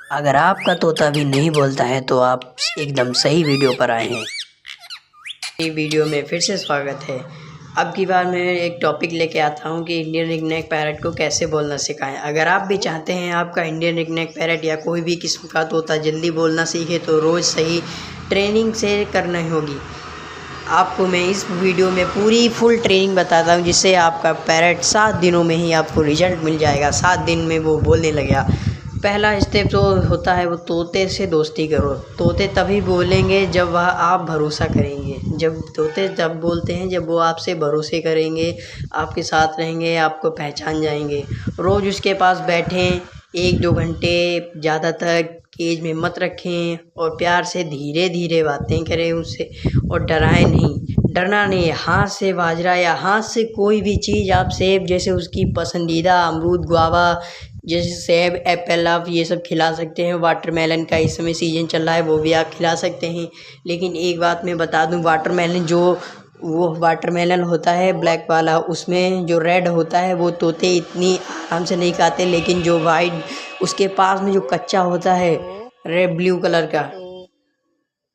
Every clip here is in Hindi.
अगर आपका तोता भी नहीं बोलता है तो आप एकदम सही वीडियो पर आए हैं। ये वीडियो में फिर से स्वागत है। अब की बार मैं एक टॉपिक लेके आता हूँ कि इंडियन रिंगनेक पैरट को कैसे बोलना सिखाएं। अगर आप भी चाहते हैं आपका इंडियन रिंगनेक पैरट या कोई भी किस्म का तोता जल्दी बोलना सीखे तो रोज़ सही ट्रेनिंग से करनी होगी। आपको मैं इस वीडियो में पूरी फुल ट्रेनिंग बताता हूँ जिससे आपका पैरट 7 दिनों में ही आपको रिजल्ट मिल जाएगा। 7 दिन में वो बोलने लगेगा। पहला स्टेप जो होता है वो तोते से दोस्ती करो। तोते तभी बोलेंगे जब वह आप भरोसा करेंगे। जब तोते तब बोलते हैं जब वो आपसे भरोसे करेंगे, आपके साथ रहेंगे, आपको पहचान जाएंगे। रोज़ उसके पास बैठें 1-2 घंटे, ज़्यादा तक केज में मत रखें और प्यार से धीरे धीरे बातें करें उससे और डराएं नहीं। डरना नहीं, हाथ से बाजरा या हाथ से कोई भी चीज़ आप सेब जैसे उसकी पसंदीदा अमरूद, गुआवा जैसे सेब, एप्पल आप ये सब खिला सकते हैं। वाटरमेलन का इस समय सीजन चल रहा है वो भी आप खिला सकते हैं। लेकिन एक बात मैं बता दूं, वाटरमेलन जो वो वाटरमेलन होता है ब्लैक वाला, उसमें जो रेड होता है वो तोते इतनी आराम से नहीं खाते। लेकिन जो वाइट उसके पास में जो कच्चा होता है रेड ब्लू कलर का,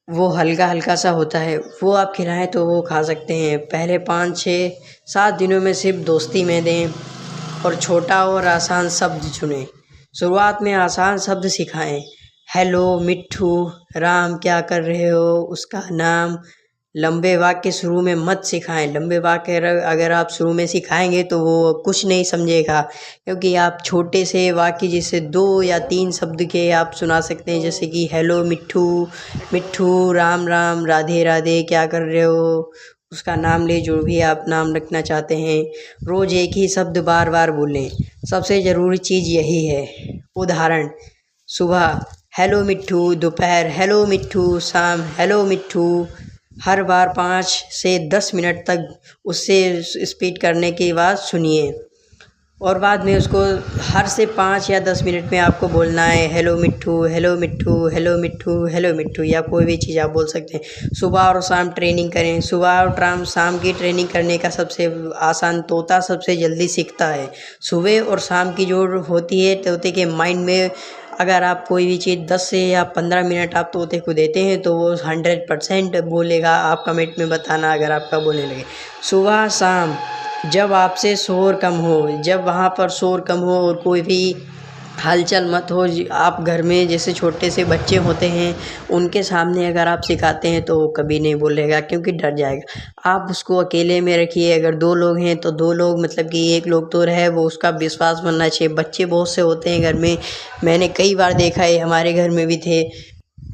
वो हल्का हल्का सा होता है, वो आप खिलाएं तो वो खा सकते हैं। पहले 5-6-7 दिनों में सिर्फ दोस्ती में दें और छोटा और आसान शब्द चुनें। शुरुआत में आसान शब्द सिखाएं। हेलो मिट्ठू, राम क्या कर रहे हो, उसका नाम। लंबे वाक्य शुरू में मत सिखाएं। लंबे वाक्य अगर आप शुरू में सिखाएंगे तो वो कुछ नहीं समझेगा, क्योंकि आप छोटे से वाक्य जिससे 2 या 3 शब्द के आप सुना सकते हैं, जैसे कि हेलो मिट्ठू, मिट्ठू, राम राम, राधे राधे, क्या कर रहे हो, उसका नाम ले, जो भी आप नाम रखना चाहते हैं। रोज़ एक ही शब्द बार बार बोलें। सबसे ज़रूरी चीज़ यही है। उदाहरण, सुबह हेलो मिट्ठू, दोपहर हेलो मिट्ठू, शाम हेलो मिट्ठू। हर बार 5 से 10 मिनट तक उससे स्पीड करने के बाद सुनिए और बाद में उसको हर से 5 या 10 मिनट में आपको बोलना है हेलो मिट्ठू, हेलो मिट्ठू, हेलो मिट्ठू, हेलो मिट्ठू, या कोई भी चीज़ आप बोल सकते हैं। सुबह और शाम ट्रेनिंग करें। सुबह और शाम की ट्रेनिंग करने का सबसे आसान, तोता सबसे जल्दी सीखता है। सुबह और शाम की जो होती है तोते के माइंड में, अगर आप कोई भी चीज़ 10 से या 15 मिनट आप तोते को देते हैं तो वो 100% बोलेगा। आप कमेंट में बताना अगर आपका बोलने लगे। सुबह शाम जब आपसे शोर कम हो, जब वहाँ पर शोर कम हो और कोई भी हलचल मत हो। आप घर में जैसे छोटे से बच्चे होते हैं उनके सामने अगर आप सिखाते हैं तो वो कभी नहीं बोलेगा, क्योंकि डर जाएगा। आप उसको अकेले में रखिए। अगर 2 लोग हैं तो 2 लोग, मतलब कि एक लोग तो रहे, वो उसका विश्वास बनना चाहिए। बच्चे बहुत से होते हैं घर में, मैंने कई बार देखा है, हमारे घर में भी थे।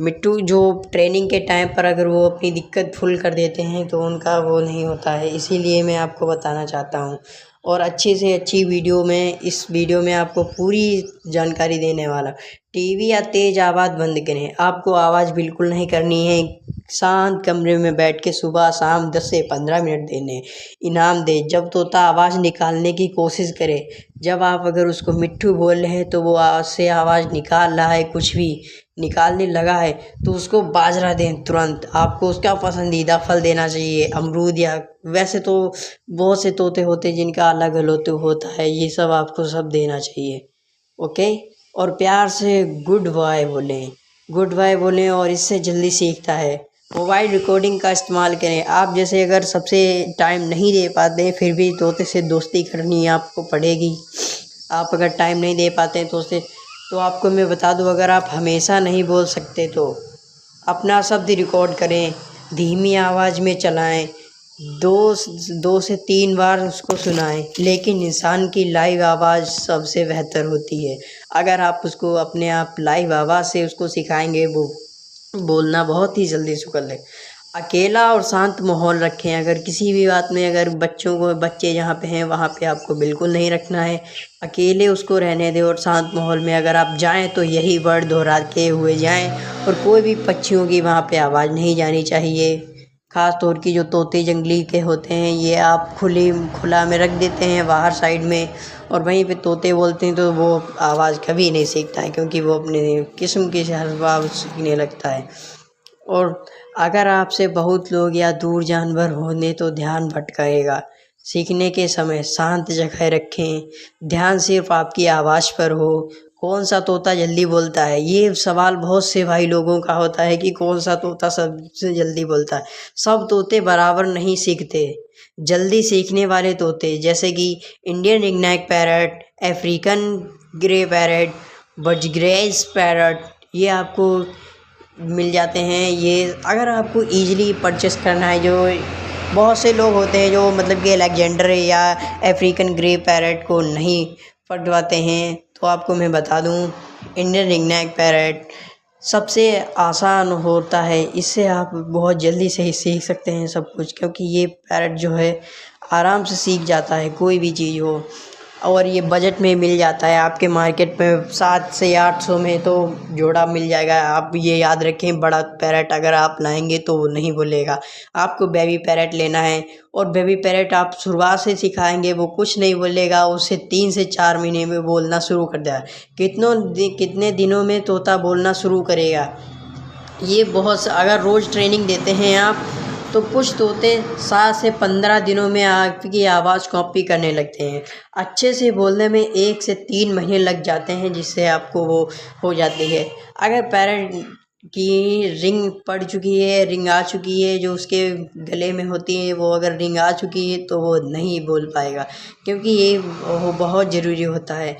मिट्टू जो ट्रेनिंग के टाइम पर अगर वो अपनी दिक्कत फुल कर देते हैं तो उनका वो नहीं होता है। इसीलिए मैं आपको बताना चाहता हूँ और अच्छी से अच्छी वीडियो में, इस वीडियो में आपको पूरी जानकारी देने वाला। टीवी या तेज़ आवाज़ बंद करें। आपको आवाज़ बिल्कुल नहीं करनी है। शांत कमरे में बैठ के सुबह शाम 10 से 15 मिनट देने। इनाम दे जब तोता आवाज़ निकालने की कोशिश करे। जब आप अगर उसको मिट्ठू बोल रहे हैं तो वो से आवाज़ निकाल रहा है, कुछ भी निकालने लगा है, तो उसको बाजरा दें तुरंत। आपको उसका पसंदीदा फल देना चाहिए, अमरूद, या वैसे तो बहुत से तोते होते हैं जिनका अलग अलग होता है, ये सब आपको सब देना चाहिए। ओके। और प्यार से गुड बाय बोलें, गुड बाय बोलें और इससे जल्दी सीखता है। मोबाइल रिकॉर्डिंग का इस्तेमाल करें। आप जैसे अगर सबसे टाइम नहीं दे पाते हैं फिर भी तोते से दोस्ती करनी आपको पड़ेगी। आप अगर टाइम नहीं दे पाते हैं तो आपको मैं बता दूं, अगर आप हमेशा नहीं बोल सकते तो अपना शब्द रिकॉर्ड करें, धीमी आवाज़ में चलाएं, 2 से 3 बार उसको सुनाएं। लेकिन इंसान की लाइव आवाज़ सबसे बेहतर होती है। अगर आप उसको अपने आप लाइव आवाज़ से उसको सिखाएंगे, वो बोलना बहुत ही जल्दी सीख ले। अकेला और शांत माहौल रखें। अगर किसी भी बात में, अगर बच्चे जहाँ पे हैं वहाँ पे आपको बिल्कुल नहीं रखना है। अकेले उसको रहने दें और शांत माहौल में अगर आप जाएं तो यही वर्ड दोहरा के हुए जाएं। और कोई भी पक्षियों की वहाँ पे आवाज़ नहीं जानी चाहिए। ख़ास तौर की जो तोते जंगली के होते हैं ये आप खुला में रख देते हैं बाहर साइड में, और वहीं पे तोते बोलते हैं तो वो आवाज़ कभी नहीं सीखता है, क्योंकि वो अपने किस्म की आवाज़ सीखने लगता है। और अगर आपसे बहुत लोग या दूर जानवर होने तो ध्यान भटकाएगा। सीखने के समय शांत जगह रखें, ध्यान सिर्फ आपकी आवाज़ पर हो। कौन सा तोता जल्दी बोलता है? ये सवाल बहुत से भाई लोगों का होता है कि कौन सा तोता सबसे जल्दी बोलता है। सब तोते बराबर नहीं सीखते। जल्दी सीखने वाले तोते जैसे कि Indian ringneck parrot, African grey parrot, budgerigars parrot, ये आपको मिल जाते हैं। ये अगर आपको ईजिली परचेस करना है, जो बहुत से लोग होते हैं जो मतलब कि अलेक्जेंडर या अफ्रीकन ग्रे पैरट को नहीं पढ़वाते हैं, तो आपको मैं बता दूं इंडियन रिंगनेक पैरट सबसे आसान होता है। इससे आप बहुत जल्दी से ही सीख सकते हैं सब कुछ, क्योंकि ये पैरट जो है आराम से सीख जाता है कोई भी चीज़ हो, और ये बजट में मिल जाता है आपके मार्केट में 700 से 800 में तो जोड़ा मिल जाएगा। आप ये याद रखें, बड़ा पैरट अगर आप लाएंगे तो वो नहीं बोलेगा। आपको बेबी पैरट लेना है, और बेबी पैरट आप शुरुआत से सिखाएंगे वो कुछ नहीं बोलेगा, उससे 3 से 4 महीने में बोलना शुरू कर देगा। कितने दिनों में तोता बोलना शुरू करेगा? ये बहुत अगर रोज़ ट्रेनिंग देते हैं आप, तो कुछ तोते 7 से 15 दिनों में आपकी आवाज़ कॉपी करने लगते हैं। अच्छे से बोलने में 1 से 3 महीने लग जाते हैं, जिससे आपको वो हो जाती है। अगर पैरट की रिंग पड़ चुकी है, रिंग आ चुकी है, जो उसके गले में होती है, वो अगर रिंग आ चुकी है तो वो नहीं बोल पाएगा, क्योंकि ये वो बहुत ज़रूरी होता है।